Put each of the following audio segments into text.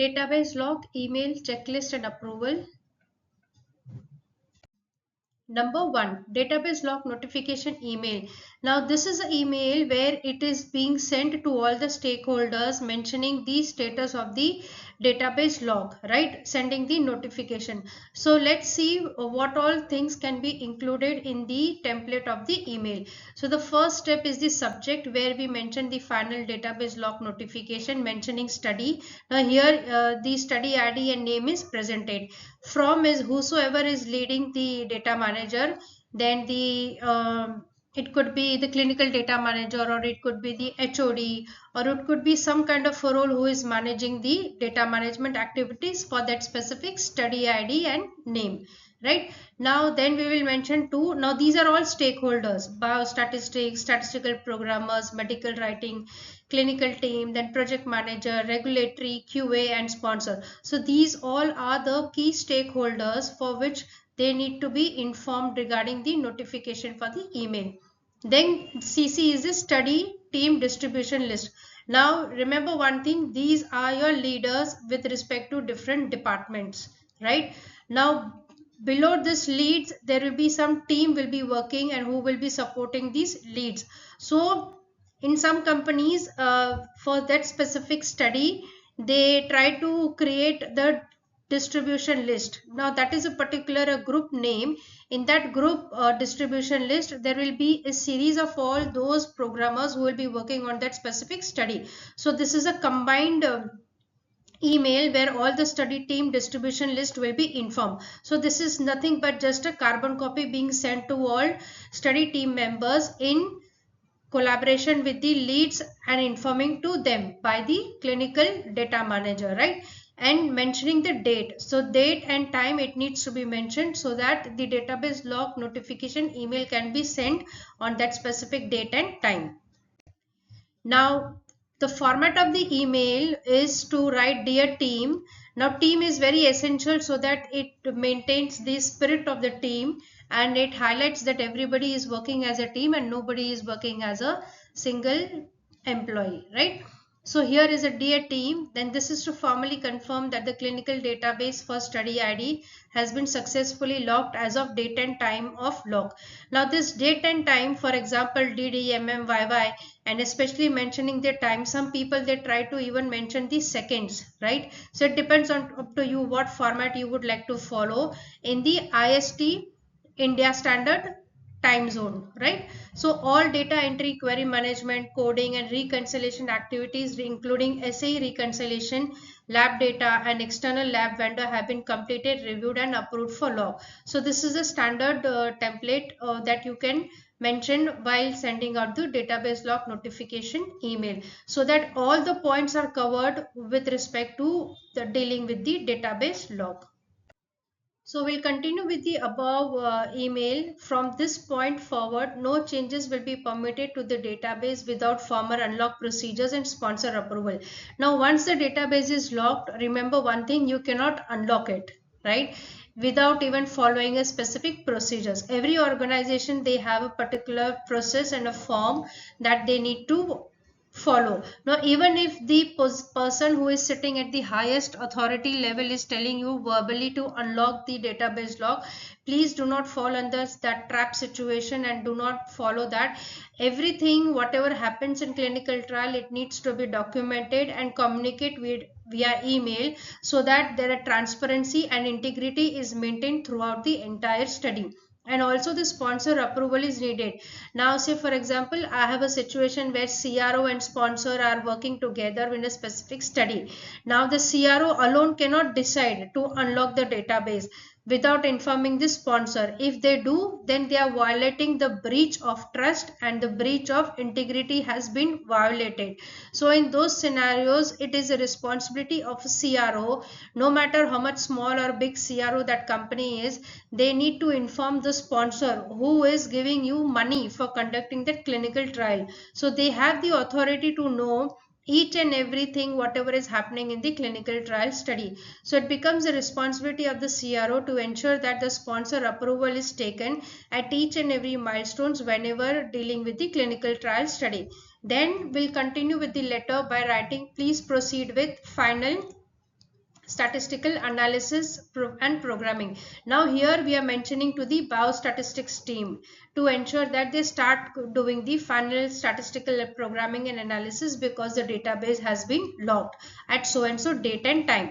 Database log, email, checklist and approval. Number 1, database log notification email. Now this is an email where it is being sent to all the stakeholders mentioning the status of the database log, right? Sending the notification. So let's see what all things can be included in the template of the email. So the first step is the subject, where we mention the final database log notification mentioning study. Now here the study ID and name is presented. From is whosoever is leading the data manager. Then the it could be the clinical data manager, or it could be the HOD, or it could be some kind of a role who is managing the data management activities for that specific study ID and name, right? Now then we will mention two. Now these are all stakeholders: biostatistics, statistical programmers, medical writing, clinical team, then project manager, regulatory, QA and sponsor. So these all are the key stakeholders for which they need to be informed regarding the notification for the email. Then CC is the study team distribution list. Now remember one thing, these are your leaders with respect to different departments, right? Now below this leads, there will be some team will be working and who will be supporting these leads. So in some companies, for that specific study, they try to create the distribution list. Now that is a particular group name. In that group distribution list, there will be a series of all those programmers who will be working on that specific study. So this is a combined email where all the study team distribution list will be informed. So this is nothing but just a carbon copy being sent to all study team members in collaboration with the leads and informing to them by the clinical data manager, right? And mentioning the date. So date and time, it needs to be mentioned so that the database log notification email can be sent on that specific date and time. Now the format of the email is to write dear team. Now team is very essential so that it maintains the spirit of the team, and it highlights that everybody is working as a team and nobody is working as a single employee, right? So here is a dear team. Then this is to formally confirm that the clinical database for study ID has been successfully logged as of date and time of log. Now this date and time, for example DD, MM, YY, and especially mentioning the time, some people they try to even mention the seconds, right? So it depends on up to you what format you would like to follow in the IST India standard time zone, right? So all data entry, query management, coding and reconciliation activities including SAE reconciliation, lab data and external lab vendor have been completed, reviewed and approved for log. So this is a standard template that you can mention while sending out the database log notification email, so that all the points are covered with respect to the dealing with the database log. So we'll continue with the above email. From this point forward, no changes will be permitted to the database without former unlock procedures and sponsor approval. Now, once the database is locked, remember one thing, you cannot unlock it, right? Without even following a specific procedures. Every organization, they have a particular process and a form that they need to follow. Now even if the person who is sitting at the highest authority level is telling you verbally to unlock the database log, please do not fall under that trap situation and do not follow that. Everything whatever happens in clinical trial, it needs to be documented and communicate with via email, so that there are transparency and integrity is maintained throughout the entire study. And also the sponsor approval is needed. Now say for example, I have a situation where CRO and sponsor are working together in a specific study. Now the CRO alone cannot decide to unlock the database without informing the sponsor. If they do, then they are violating the breach of trust and the breach of integrity has been violated. So in those scenarios, it is a responsibility of a CRO, no matter how much small or big CRO that company is, they need to inform the sponsor who is giving you money for conducting that clinical trial. So they have the authority to know each and everything whatever is happening in the clinical trial study. So it becomes a responsibility of the CRO to ensure that the sponsor approval is taken at each and every milestones whenever dealing with the clinical trial study. Then we'll continue with the letter by writing, please proceed with final statistical analysis and programming. Now here we are mentioning to the biostatistics team to ensure that they start doing the final statistical programming and analysis, because the database has been logged at so and so date and time.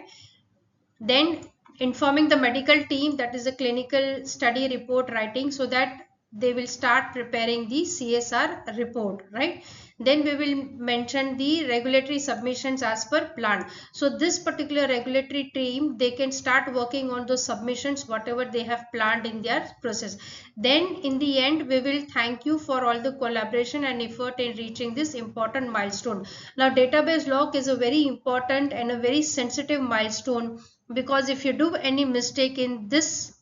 Then informing the medical team, that is a clinical study report writing, so that they will start preparing the CSR report, right? Then we will mention the regulatory submissions as per plan. So this particular regulatory team, they can start working on those submissions whatever they have planned in their process. Then in the end, we will thank you for all the collaboration and effort in reaching this important milestone. Now database lock is a very important and a very sensitive milestone, because if you do any mistake in this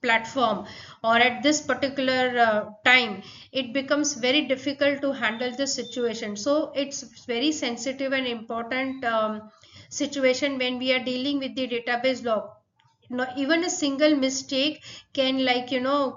platform or at this particular time, it becomes very difficult to handle the situation. So it's very sensitive and important situation when we are dealing with the database lock. No, even a single mistake can, like,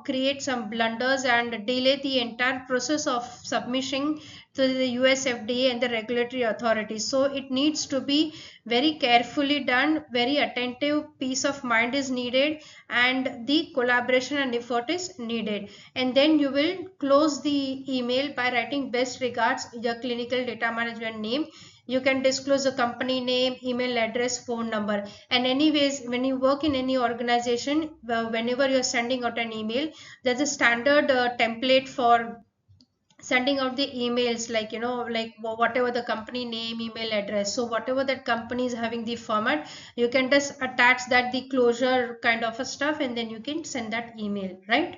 create some blunders and delay the entire process of submission to the US FDA and the regulatory authorities. So it needs to be very carefully done, very attentive peace of mind is needed, and the collaboration and effort is needed. And then you will close the email by writing best regards, your clinical data management name. You can disclose the company name, email address, phone number. And anyways, when you work in any organization, whenever you're sending out an email, there's a standard template for sending out the emails, like, like whatever the company name, email address. So whatever that company is having the format, you can just attach that, the closure kind of a stuff, and then you can send that email, right?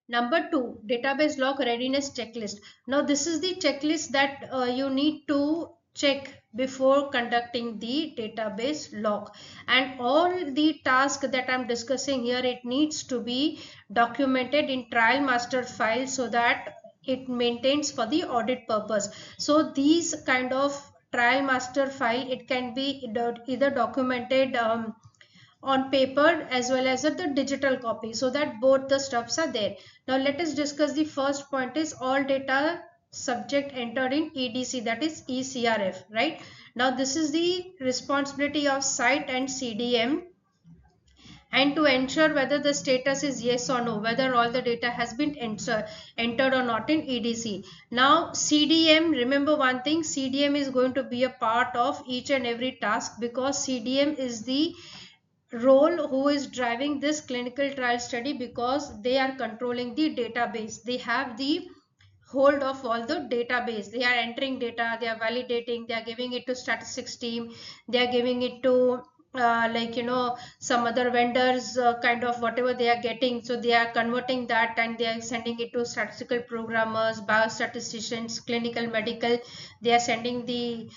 Number 2, database lock readiness checklist. Now this is the checklist that you need to check before conducting the database lock. And all the tasks that I'm discussing here, it needs to be documented in trial master file so that it maintains for the audit purpose. So these kind of trial master file, it can be either documented on paper as well as the digital copy, so that both the stuffs are there. Now let us discuss the first point is all data subject entered in EDC, that is ECRF, right? Now this is the responsibility of site and CDM, and to ensure whether the status is yes or no, whether all the data has been entered or not in EDC. Now CDM, remember one thing, CDM is going to be a part of each and every task, because CDM is the role who is driving this clinical trial study, because they are controlling the database. They have the hold of all the database. They are entering data, they are validating, they are giving it to statistics team, they are giving it to like, some other vendors, kind of whatever they are getting. So they are converting that and they are sending it to statistical programmers, biostatisticians, clinical, medical. They are sending the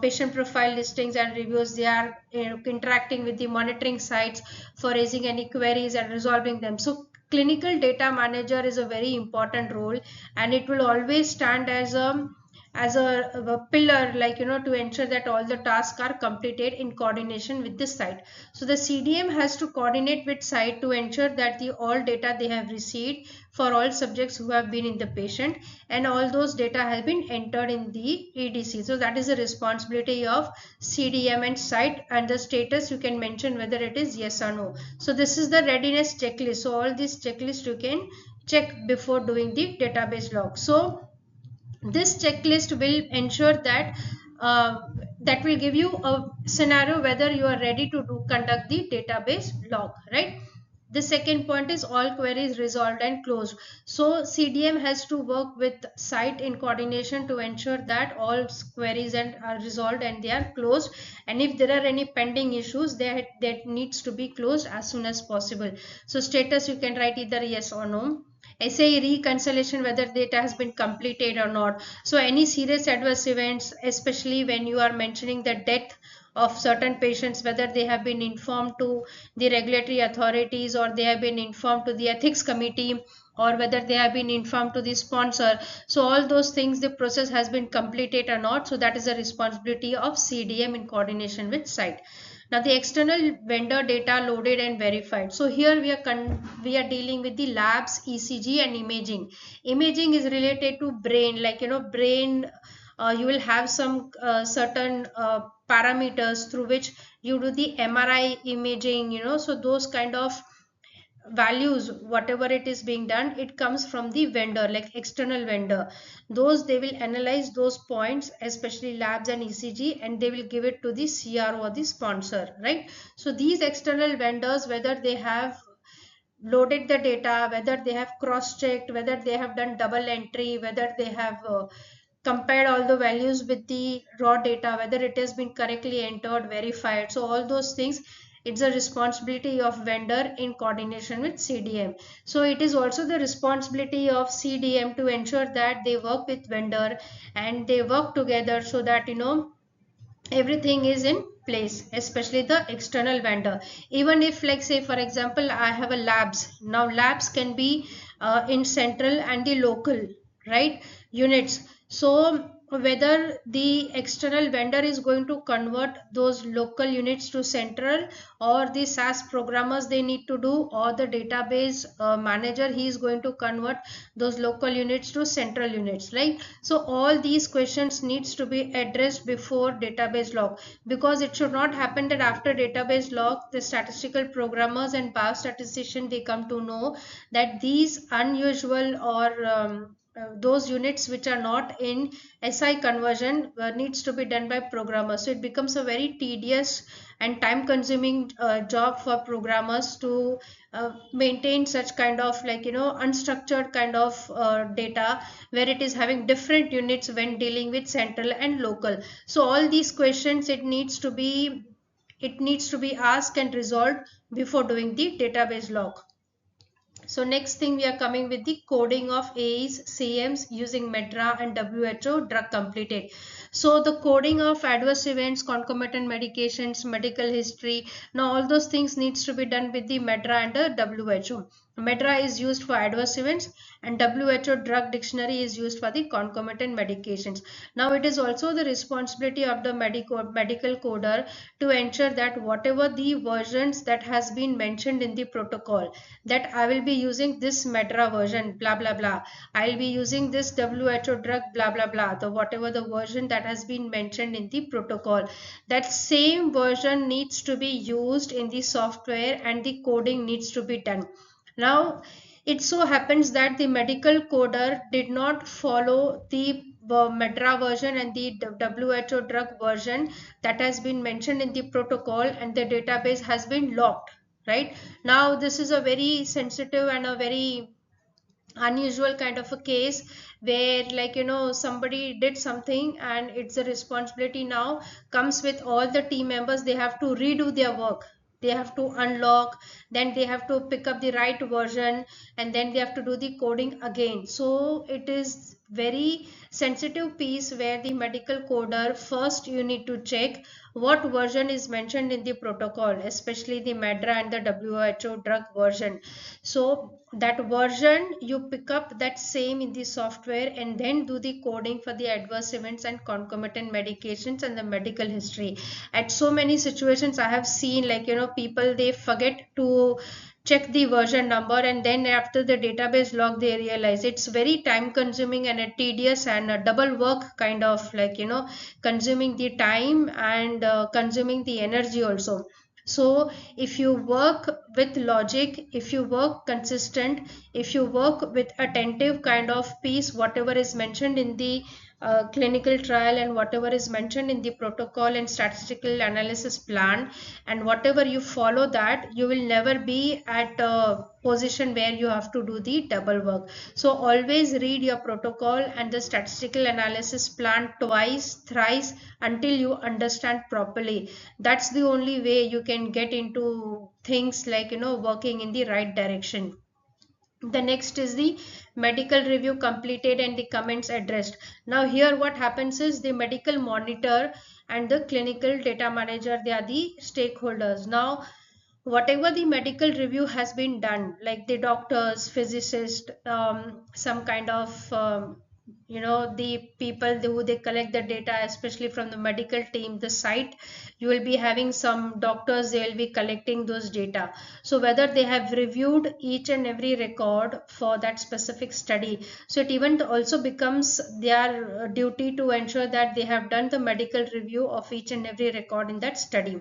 patient profile listings and reviews. They are interacting with the monitoring sites for raising any queries and resolving them. So clinical data manager is a very important role, and it will always stand as a pillar, like, to ensure that all the tasks are completed in coordination with the site. So the CDM has to coordinate with site to ensure that the all data they have received for all subjects who have been in the patient, and all those data has been entered in the EDC. So that is the responsibility of CDM and site, and the status you can mention whether it is yes or no. So this is the readiness checklist. So all these checklists you can check before doing the database log. So this checklist will ensure that that will give you a scenario whether you are ready to conduct the database log, right? The second point is all queries resolved and closed. So CDM has to work with site in coordination to ensure that all queries are resolved and they are closed. And if there are any pending issues, that needs to be closed as soon as possible. So status you can write either yes or no. SAE reconciliation, whether data has been completed or not. So any serious adverse events, especially when you are mentioning the death of certain patients, whether they have been informed to the regulatory authorities or they have been informed to the ethics committee, or whether they have been informed to the sponsor. So all those things, the process has been completed or not. So that is a responsibility of CDM in coordination with site. Now the external vendor data loaded and verified. So here we are dealing with the labs, ECG and imaging. Imaging is related to brain, like, brain you will have some certain parameters through which you do the MRI imaging, so those kind of values, whatever it is being done, it comes from the vendor, like external vendor. Those they will analyze those points, especially labs and ECG, and they will give it to the CRO or the sponsor, right? So these external vendors, whether they have loaded the data, whether they have cross checked, whether they have done double entry, whether they have compared all the values with the raw data, whether it has been correctly entered, verified. So all those things, it's a responsibility of vendor in coordination with CDM. So it is also the responsibility of CDM to ensure that they work with vendor and they work together so that everything is in place, especially the external vendor. Even if, like, say for example, I have a labs. Now labs can be in central and the local, right, units. So whether the external vendor is going to convert those local units to central, or the SAS programmers they need to do, or the database manager, he is going to convert those local units to central units, right? So all these questions needs to be addressed before database lock, because it should not happen that after database lock the statistical programmers and biostatistician they come to know that these unusual or those units which are not in SI conversion needs to be done by programmers. So it becomes a very tedious and time consuming job for programmers to maintain such kind of, like, unstructured kind of data where it is having different units when dealing with central and local. So all these questions, it needs to be asked and resolved before doing the database lock. So next thing, we are coming with the coding of AEs, CMs using MEDRA and WHO drug completed. So the coding of adverse events, concomitant medications, medical history, now all those things needs to be done with the MEDRA and the WHO. MEDRA is used for adverse events and WHO drug dictionary is used for the concomitant medications. Now it is also the responsibility of the medical coder to ensure that whatever the versions that has been mentioned in the protocol, that I will be using this MEDRA version, blah blah blah, I'll be using this WHO drug, blah blah blah, the whatever the version that has been mentioned in the protocol, that same version needs to be used in the software and the coding needs to be done. Now it so happens that the medical coder did not follow the MEDRA version and the WHO drug version that has been mentioned in the protocol, and the database has been locked, right? Now this is a very sensitive and a very unusual kind of a case where, like, somebody did something and it's a responsibility now comes with all the team members. They have to redo their work, they have to unlock, then they have to pick up the right version, and then they have to do the coding again. So it is very sensitive piece where the medical coder, first you need to check what version is mentioned in the protocol, especially the MEDRA and the WHO drug version. So that version you pick up that same in the software and then do the coding for the adverse events and concomitant medications and the medical history. At so many situations I have seen, like, people they forget to check the version number, and then after the database log they realize. It's very time consuming and a tedious and a double work kind of, like, consuming the time and consuming the energy also. So if you work with logic, if you work consistent, if you work with attentive kind of piece, whatever is mentioned in the clinical trial and whatever is mentioned in the protocol and statistical analysis plan, and whatever you follow that, you will never be at a position where you have to do the double work. So always read your protocol and the statistical analysis plan twice, thrice, until you understand properly. That's the only way you can get into things, like, working in the right direction. The next is the medical review completed and the comments addressed. Now here what happens is the medical monitor and the clinical data manager, they are the stakeholders. Now whatever the medical review has been done, like the doctors, physicists, some kind of the people who they collect the data, especially from the medical team, the site, you will be having some doctors, they will be collecting those data. So whether they have reviewed each and every record for that specific study, so it even also becomes their duty to ensure that they have done the medical review of each and every record in that study.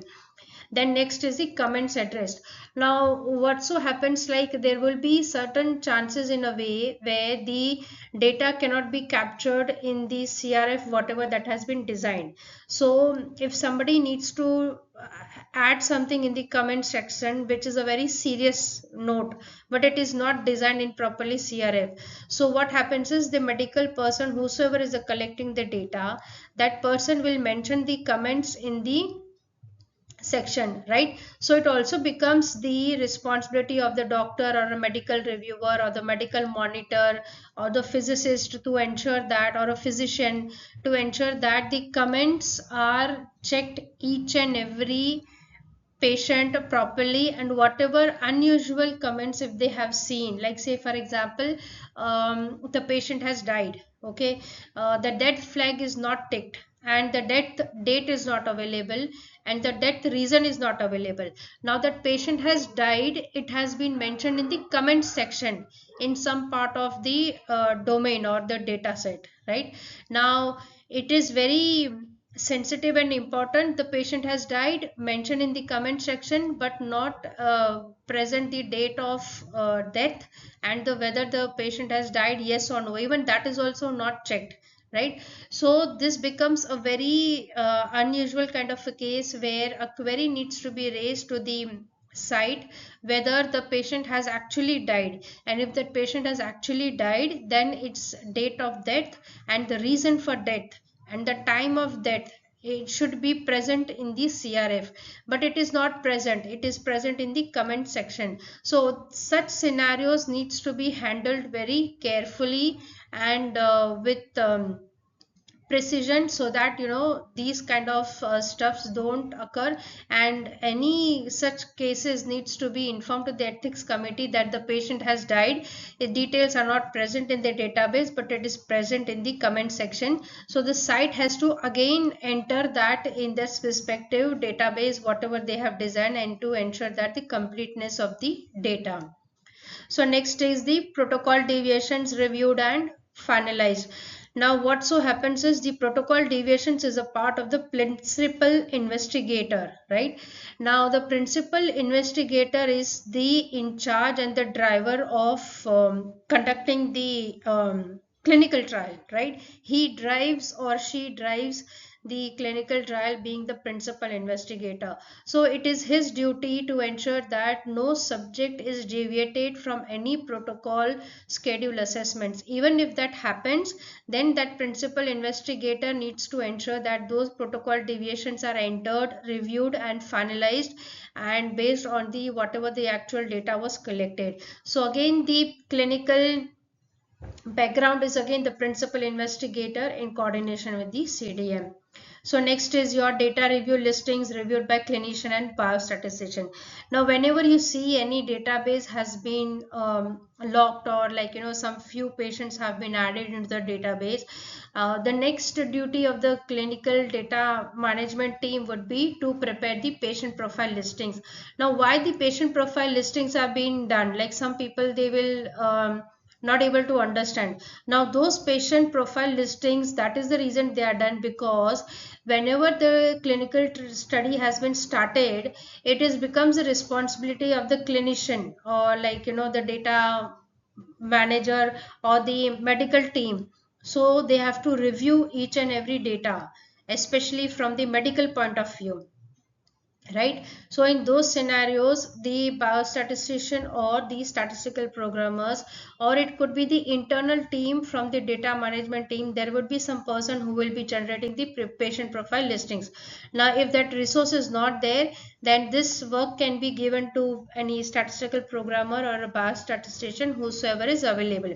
Then next is the comments addressed. Now what so happens, like there will be certain chances in a way where the data cannot be captured in the CRF whatever that has been designed. So if somebody needs to add something in the comment section which is a very serious note, but it is not designed in properly CRF, so what happens is the medical person whosoever is collecting the data, that person will mention the comments in the section, right? So it also becomes the responsibility of the doctor or a medical reviewer or the medical monitor or the physicist to ensure that, or a physician to ensure that the comments are checked each and every patient properly, and whatever unusual comments if they have seen, like say for example, the patient has died, okay, the death flag is not ticked and the death date is not available and the death reason is not available. Now that patient has died, it has been mentioned in the comment section in some part of the domain or the data set, right? Now it is very sensitive and important, the patient has died, mentioned in the comment section, but not present the date of death and the whether the patient has died, yes or no, even that is also not checked, right? So this becomes a very unusual kind of a case where a query needs to be raised to the site whether the patient has actually died, and if that patient has actually died, then its date of death and the reason for death and the time of death, it should be present in the CRF, but it is not present, it is present in the comment section. So such scenarios needs to be handled very carefully and with precision, so that these kind of stuffs don't occur, and any such cases needs to be informed to the ethics committee that the patient has died, the details are not present in the database but it is present in the comment section. So the site has to again enter that in this respective database whatever they have designed, and to ensure that the completeness of the data. So next is the protocol deviations reviewed and finalized. Now what so happens is the protocol deviations is a part of the principal investigator, right? Now the principal investigator is the in charge and the driver of conducting the clinical trial, right? He drives or she drives the clinical trial, being the principal investigator. So it is his duty to ensure that no subject is deviated from any protocol schedule assessments. Even if that happens, then that principal investigator needs to ensure that those protocol deviations are entered, reviewed and finalized, and based on the whatever the actual data was collected. So again the clinical background is again the principal investigator in coordination with the CDM. So next is your data review listings reviewed by clinician and biostatistician. Now whenever you see any database has been locked, or like some few patients have been added into the database, the next duty of the clinical data management team would be to prepare the patient profile listings. Now why the patient profile listings are being done, like some people they will not able to understand. Now those patient profile listings, that is the reason they are done, because whenever the clinical study has been started, it is becomes the responsibility of the clinician, or like the data manager or the medical team. So they have to review each and every data, especially from the medical point of view, right? So in those scenarios, the biostatistician or the statistical programmers, or it could be the internal team from the data management team, there would be some person who will be generating the patient profile listings. Now if that resource is not there, then this work can be given to any statistical programmer or a biostatistician, whosoever is available.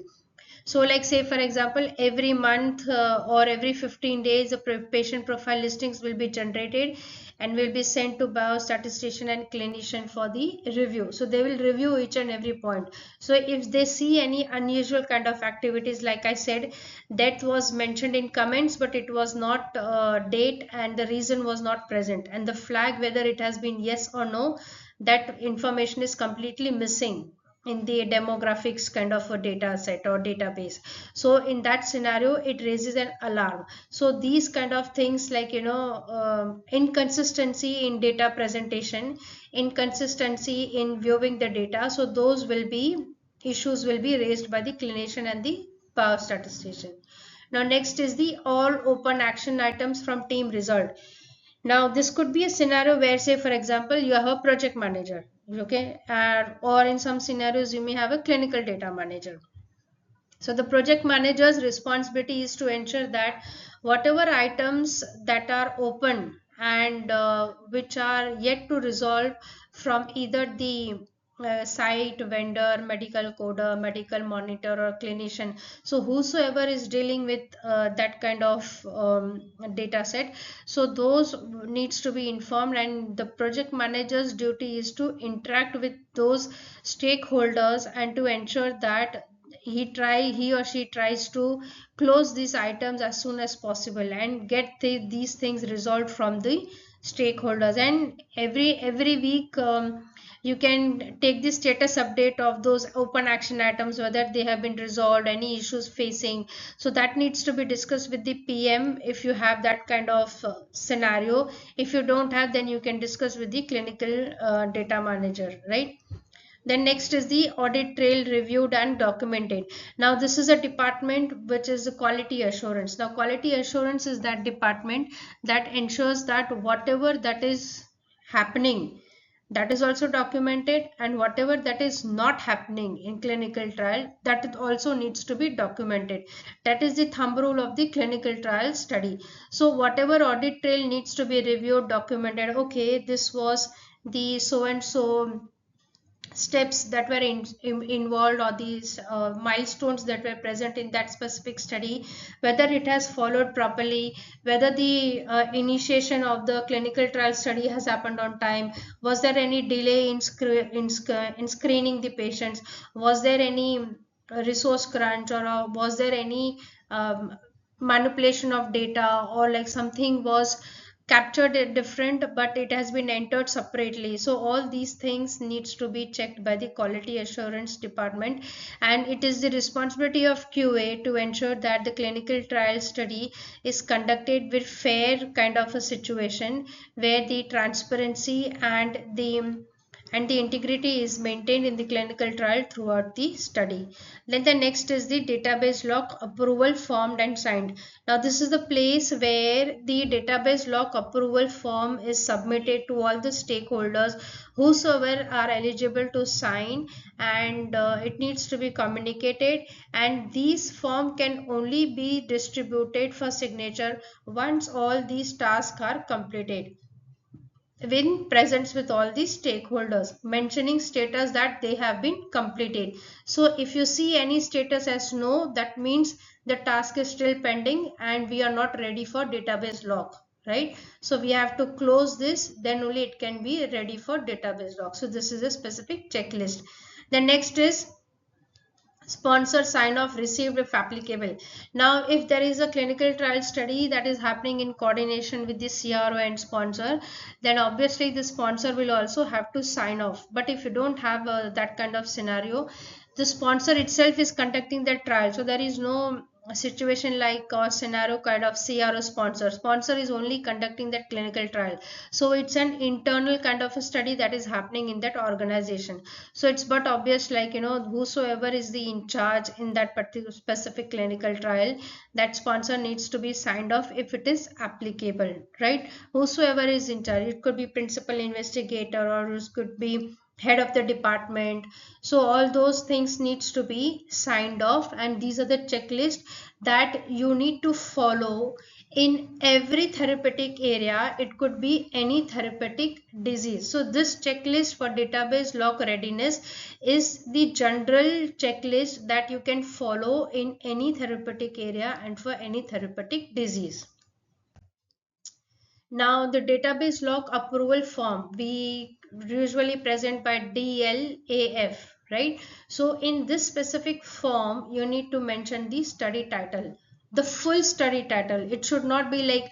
So like say for example, every month or every 15 days, the patient profile listings will be generated, and will be sent to biostatistician and clinician for the review. So they will review each and every point. So if they see any unusual kind of activities, like I said, death was mentioned in comments, but it was not date and the reason was not present, and the flag whether it has been yes or no, that information is completely missing in the demographics kind of a data set or database. So in that scenario it raises an alarm. So these kind of things, like inconsistency in data presentation, inconsistency in viewing the data, so those will be issues will be raised by the clinician and the biostatistician. Now next is the all open action items from team result. Now this could be a scenario where, say for example, you have a project manager, okay, or in some scenarios you may have a clinical data manager. So the project manager's responsibility is to ensure that whatever items that are open and which are yet to resolve from either the site, vendor, medical coder, medical monitor, or clinician. So whosoever is dealing with that kind of data set, so those needs to be informed, and the project manager's duty is to interact with those stakeholders and to ensure that he or she tries to close these items as soon as possible and get these things resolved from the stakeholders. And every week you can take the status update of those open action items, whether they have been resolved, any issues facing. So that needs to be discussed with the PM if you have that kind of scenario. If you don't have, then you can discuss with the clinical data manager, right? Then next is the audit trail reviewed and documented. Now this is a department which is quality assurance. Now quality assurance is that department that ensures that whatever that is happening, that is also documented, and whatever that is not happening in clinical trial, that also needs to be documented. That is the thumb rule of the clinical trial study. So whatever audit trail needs to be reviewed, documented, okay, this was the so and so steps that were involved, or these milestones that were present in that specific study, whether it has followed properly, whether the initiation of the clinical trial study has happened on time, was there any delay in screening the patients, was there any resource crunch, or was there any manipulation of data, or like something was captured it different but it has been entered separately. So all these things needs to be checked by the quality assurance department, and it is the responsibility of QA to ensure that the clinical trial study is conducted with fair kind of a situation where the transparency and the integrity is maintained in the clinical trial throughout the study. Then the next is the database lock approval formed and signed. Now this is the place where the database lock approval form is submitted to all the stakeholders whosoever are eligible to sign, and it needs to be communicated, and these form can only be distributed for signature once all these tasks are completed, win presents with all the stakeholders mentioning status that they have been completed. So if you see any status as no, that means the task is still pending and we are not ready for database lock, right? So we have to close this, then only it can be ready for database lock. So this is a specific checklist. The next is sponsor sign off received if applicable. Now if there is a clinical trial study that is happening in coordination with the CRO and sponsor, then obviously the sponsor will also have to sign off. But if you don't have that kind of scenario, the sponsor itself is conducting the trial, so there is no situation like a scenario kind of CRO sponsor is only conducting that clinical trial. So it's an internal kind of a study that is happening in that organization. So it's but obvious, like whosoever is the in charge in that particular specific clinical trial, that sponsor needs to be signed off if it is applicable, right? Whosoever is in charge, it could be principal investigator or it could be head of the department. So all those things needs to be signed off, and these are the checklist that you need to follow in every therapeutic area. It could be any therapeutic disease. So this checklist for database lock readiness is the general checklist that you can follow in any therapeutic area and for any therapeutic disease. Now the database lock approval form we usually present by DLAF, right? So in this specific form, you need to mention the study title, the full study title. It should not be like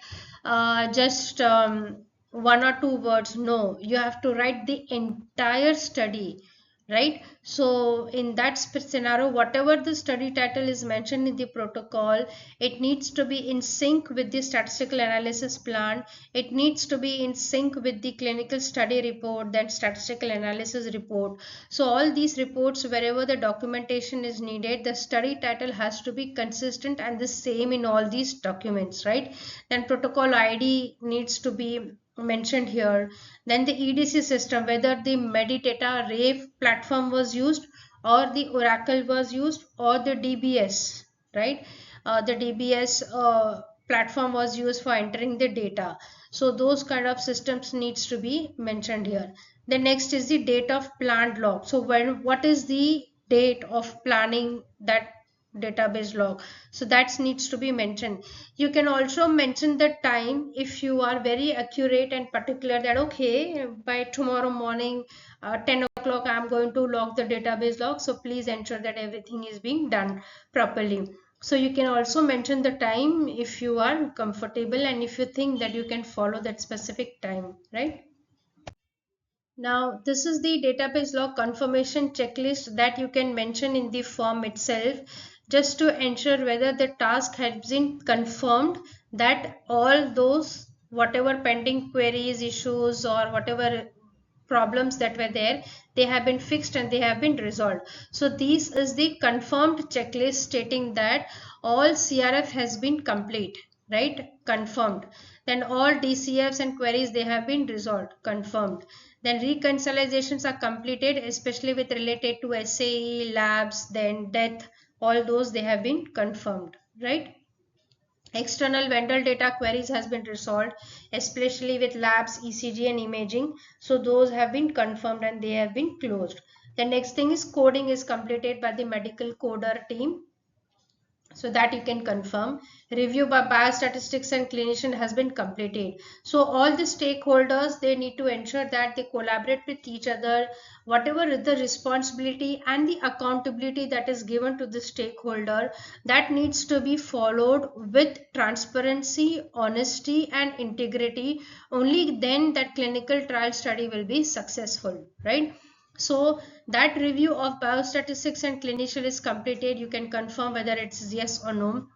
just one or two words. No, you have to write the entire study, right? So in that scenario, whatever the study title is mentioned in the protocol, it needs to be in sync with the statistical analysis plan. It needs to be in sync with the clinical study report, then statistical analysis report. So all these reports, wherever the documentation is needed, the study title has to be consistent and the same in all these documents, right? Then protocol ID needs to be mentioned here. Then the EDC system, whether the Medidata Rave platform was used or the Oracle was used or the DBS, right? The DBS platform was used for entering the data. So those kind of systems needs to be mentioned here. The next is the date of planned log. So what is the date of planning that database log? So that needs to be mentioned. You can also mention the time if you are very accurate and particular that okay, by tomorrow morning 10 o'clock I am going to log the database log, so please ensure that everything is being done properly. So you can also mention the time if you are comfortable and if you think that you can follow that specific time, right? Now, this is the database log confirmation checklist that you can mention in the form itself, just to ensure whether the task has been confirmed, that all those whatever pending queries, issues, or whatever problems that were there, they have been fixed and they have been resolved. So this is the confirmed checklist stating that all CRF has been complete, right? Confirmed. Then all DCFs and queries, they have been resolved, confirmed. Then reconciliations are completed, especially with related to SAE, labs, then death, all those they have been confirmed, right? External vendor data queries has been resolved, especially with labs, ECG and imaging. So those have been confirmed and they have been closed. The next thing is coding is completed by the medical coder team, so that you can confirm. Review by biostatistics and clinician has been completed. So all the stakeholders, they need to ensure that they collaborate with each other. Whatever is the responsibility and the accountability that is given to the stakeholder, that needs to be followed with transparency, honesty and integrity. Only then that clinical trial study will be successful, right? So that review of biostatistics and clinician is completed. You can confirm whether it's yes or no.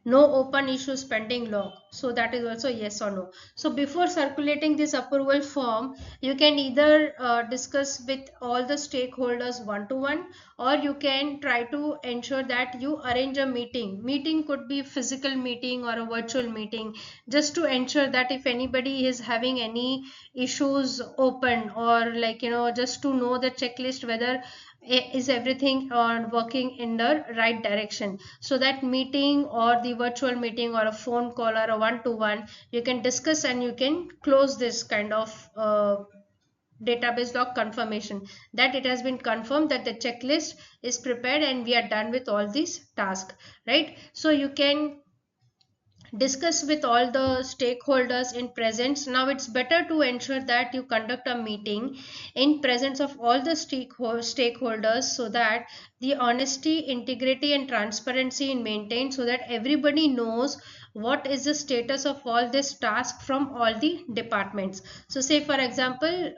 No open issues pending log. So that is also yes or no. So before circulating this approval form, you can either discuss with all the stakeholders one to one, or you can try to ensure that you arrange a meeting. Meeting could be physical meeting or a virtual meeting, just to ensure that if anybody is having any issues open, or like just to know the checklist whether is everything on working in the right direction. So that meeting or the virtual meeting or a phone call or a one-to-one, you can discuss and you can close this kind of database log confirmation, that it has been confirmed that the checklist is prepared and we are done with all these tasks, right? So you can discuss with all the stakeholders in presence. Now it's better to ensure that you conduct a meeting in presence of all the stakeholders, so that the honesty, integrity and transparency is maintained, so that everybody knows what is the status of all this task from all the departments. So say for example,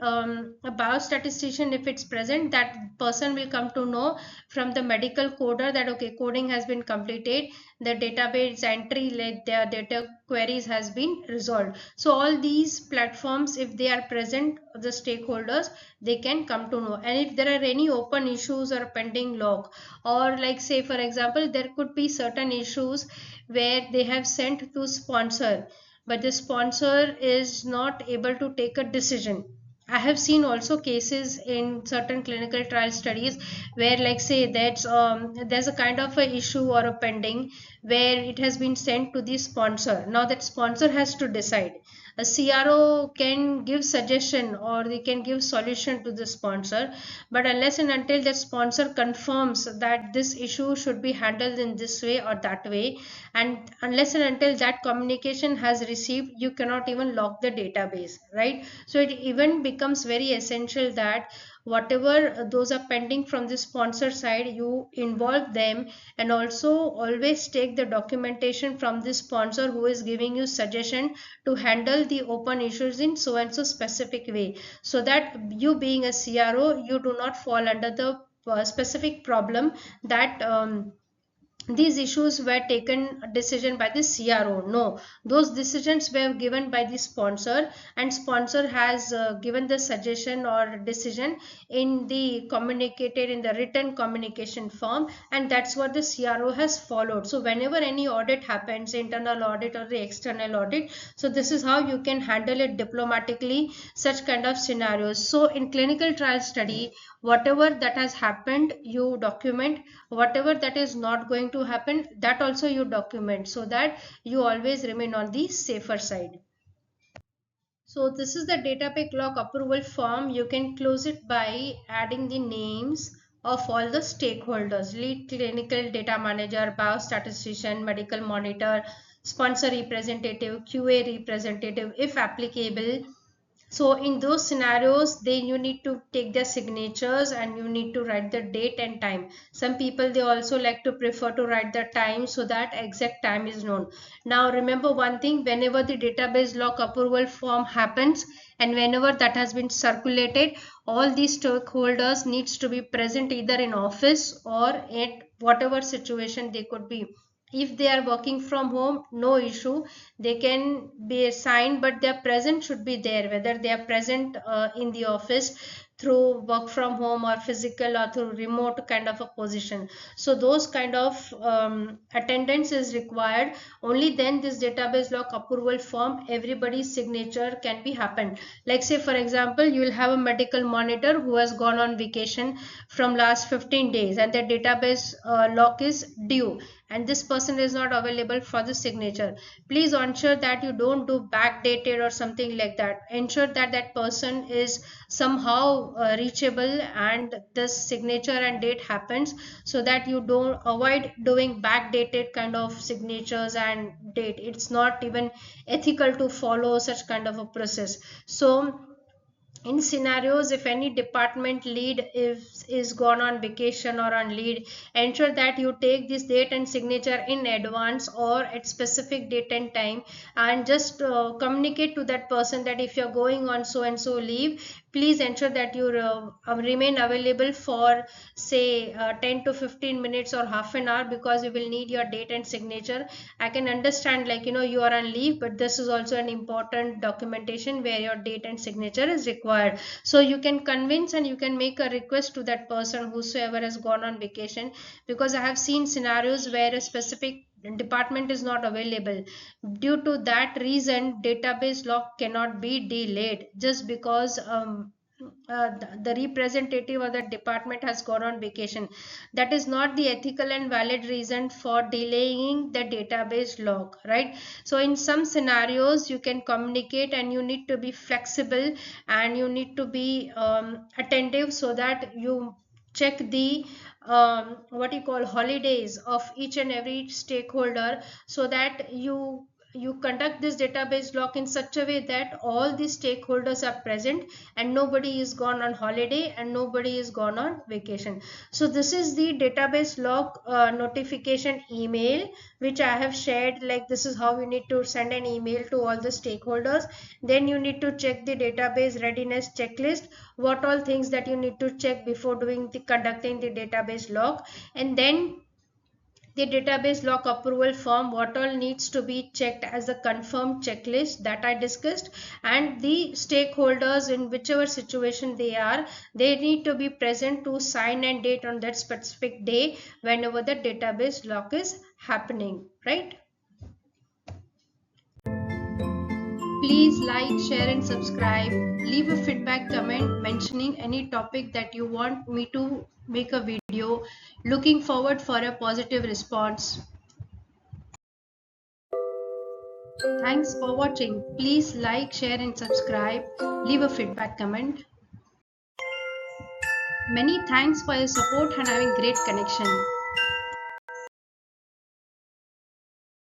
a biostatistician, if it's present, that person will come to know from the medical coder that okay, coding has been completed, the database entry, like their data queries has been resolved. So all these platforms, if they are present, the stakeholders, they can come to know. And if there are any open issues or pending log, or like say for example, there could be certain issues where they have sent to sponsor, but the sponsor is not able to take a decision. I have seen also cases in certain clinical trial studies where like say that's there's a kind of a issue or a pending where it has been sent to the sponsor. Now that sponsor has to decide. A CRO can give suggestion or they can give solution to the sponsor, but unless and until the sponsor confirms that this issue should be handled in this way or that way, and unless and until that communication has received, you cannot even lock the database, right? So it even becomes very essential that whatever those are pending from the sponsor side, you involve them, and also always take the documentation from the sponsor who is giving you suggestion to handle the open issues in so and so specific way, so that you being a CRO, you do not fall under the specific problem that these issues were taken decision by the CRO. No, those decisions were given by the sponsor, and sponsor has given the suggestion or decision in the communicated in the written communication form, and that's what the CRO has followed. So whenever any audit happens, internal audit or the external audit, so this is how you can handle it diplomatically, such kind of scenarios. So in clinical trial study, whatever that has happened you document, whatever that is not going to happen, that also you document, so that you always remain on the safer side. So this is the database lock approval form. You can close it by adding the names of all the stakeholders: lead clinical data manager, biostatistician, medical monitor, sponsor representative, QA representative if applicable. So in those scenarios, then you need to take their signatures and you need to write the date and time. Some people, they also like to prefer to write the time so that exact time is known. Now remember one thing, whenever the database lock approval form happens and whenever that has been circulated, all these stakeholders needs to be present either in office or at whatever situation they could be. If they are working from home, no issue, they can be assigned, but their presence should be there, whether they are present in the office through work from home or physical or through remote kind of a position. So those kind of attendance is required. Only then this database lock approval form, everybody's signature can be happened. Like say for example, you will have a medical monitor who has gone on vacation from last 15 days and the database lock is due, and this person is not available for the signature. Please ensure that you don't do backdated or something like that. Ensure that that person is somehow reachable and this signature and date happens, so that you don't avoid doing backdated kind of signatures and date. It's not even ethical to follow such kind of a process. So in scenarios, if any department lead is gone on vacation or on lead, ensure that you take this date and signature in advance or at specific date and time, and just communicate to that person that if you're going on so and so leave, please ensure that you remain available for say 10 to 15 minutes or half an hour, because we will need your date and signature. I can understand, like, you are on leave, but this is also an important documentation where your date and signature is required. So you can convince and you can make a request to that person whosoever has gone on vacation, because I have seen scenarios where a specific department is not available. Due to that reason, database lock cannot be delayed just because the representative of the department has gone on vacation. That is not the ethical and valid reason for delaying the database lock, right? So in some scenarios you can communicate and you need to be flexible and you need to be attentive, so that you check the what you call holidays of each and every stakeholder, so that you conduct this database lock in such a way that all the stakeholders are present and nobody is gone on holiday and nobody is gone on vacation. So this is the database lock notification email which I have shared. Like, this is how you need to send an email to all the stakeholders. Then you need to check the database readiness checklist, what all things that you need to check before doing the conducting the database lock, and then the database lock approval form, what all needs to be checked as a confirmed checklist that I discussed, and the stakeholders in whichever situation they are, they need to be present to sign and date on that specific day whenever the database lock is happening, right? Please like, share and subscribe. Leave a feedback comment mentioning any topic that you want me to make a video. Looking forward for a positive response. Thanks for watching. Please like, share and subscribe. Leave a feedback comment. Many thanks for your support and having great connection.